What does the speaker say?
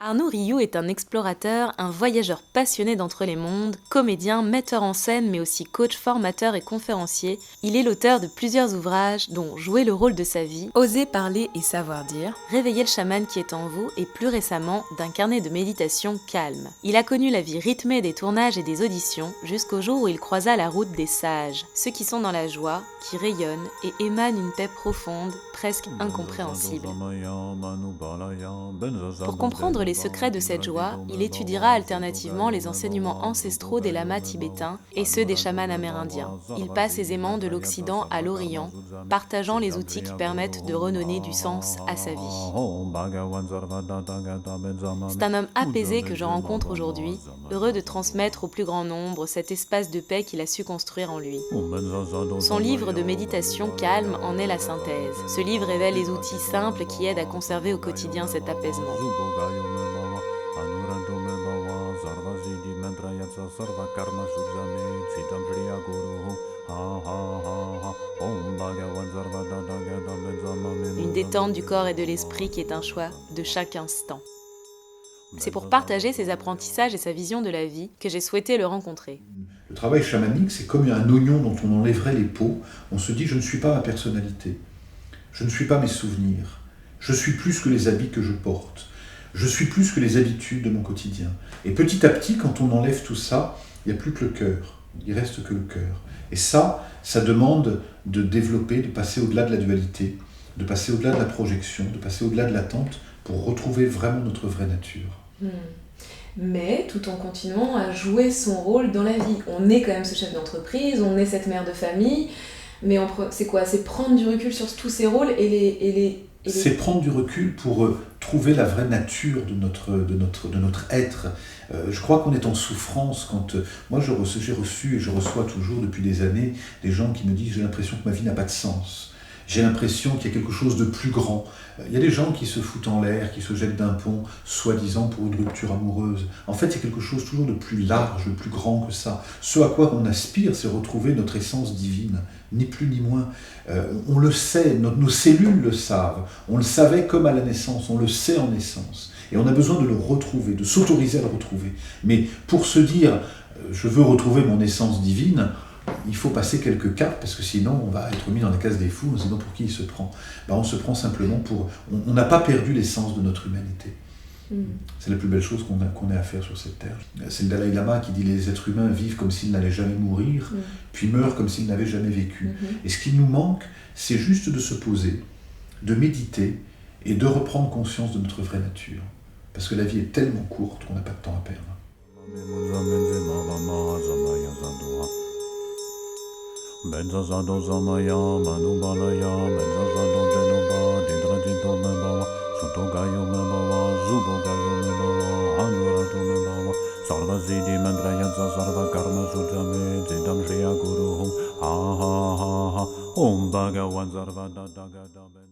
Arnaud Rioux est un explorateur, un voyageur passionné d'entre les mondes, comédien, metteur en scène, mais aussi coach, formateur et conférencier. Il est l'auteur de plusieurs ouvrages, dont Jouer le rôle de sa vie, Oser parler et savoir dire, Réveiller le chaman qui est en vous et plus récemment d'un carnet de méditation calme. Il a connu la vie rythmée des tournages et des auditions jusqu'au jour où il croisa la route des sages, ceux qui sont dans la joie, qui rayonnent et émanent une paix profonde, presque incompréhensible. Pour comprendre les secrets de cette joie, il étudiera alternativement les enseignements ancestraux des lamas tibétains et ceux des chamans amérindiens. Il passe aisément de l'Occident à l'Orient, partageant les outils qui permettent de redonner du sens à sa vie. C'est un homme apaisé que je rencontre aujourd'hui, heureux de transmettre au plus grand nombre cet espace de paix qu'il a su construire en lui. Son livre de méditation calme en est la synthèse. Ce livre révèle les outils simples qui aident à conserver au quotidien cet apaisement. Une détente du corps et de l'esprit qui est un choix de chaque instant. C'est pour partager ses apprentissages et sa vision de la vie que j'ai souhaité le rencontrer. Le travail chamanique, c'est comme un oignon dont on enlèverait les peaux. On se dit, je ne suis pas ma personnalité, je ne suis pas mes souvenirs, je suis plus que les habits que je porte, je suis plus que les habitudes de mon quotidien. Et petit à petit, quand on enlève tout ça, il n'y a plus que le cœur, il reste que le cœur. Et ça demande de développer, de passer au-delà de la dualité, de passer au-delà de la projection, de passer au-delà de l'attente pour retrouver vraiment notre vraie nature. Mais tout en continuant à jouer son rôle dans la vie. On est quand même ce chef d'entreprise, on est cette mère de famille, mais c'est quoi ? C'est prendre du recul sur tous ces rôles C'est prendre du recul pour trouver la vraie nature de notre être. Je crois qu'on est en souffrance quand... moi, j'ai reçu et je reçois toujours depuis des années des gens qui me disent « j'ai l'impression que ma vie n'a pas de sens ». J'ai l'impression qu'il y a quelque chose de plus grand. Il y a des gens qui se foutent en l'air, qui se jettent d'un pont, soi-disant pour une rupture amoureuse. En fait, il y a quelque chose toujours de plus large, de plus grand que ça. Ce à quoi on aspire, c'est retrouver notre essence divine, ni plus ni moins. On le sait, nos cellules le savent. On le savait comme à la naissance, on le sait en naissance. Et on a besoin de le retrouver, de s'autoriser à le retrouver. Mais pour se dire, je veux retrouver mon essence divine, il faut passer quelques caps, parce que sinon on va être mis dans la case des fous, on se dit non, pour qui il se prend ? On se prend simplement pour... On n'a pas perdu l'essence de notre humanité. C'est la plus belle chose qu'on ait à faire sur cette terre. C'est le Dalai Lama qui dit les êtres humains vivent comme s'ils n'allaient jamais mourir, puis meurent comme s'ils n'avaient jamais vécu. Et ce qui nous manque, c'est juste de se poser, de méditer et de reprendre conscience de notre vraie nature. Parce que la vie est tellement courte qu'on n'a pas de temps à perdre. Benza zado zamaya, manubalaya, benza zado denuba, didradito mebawa, sutogayo mebawa, zubogayo mebawa, anuratu mebawa, sarva zidi mendrayatsa sarva karma sujame, zidam shriya guruhum, ha ha ha ha, om bhagavan sarva dadagadame.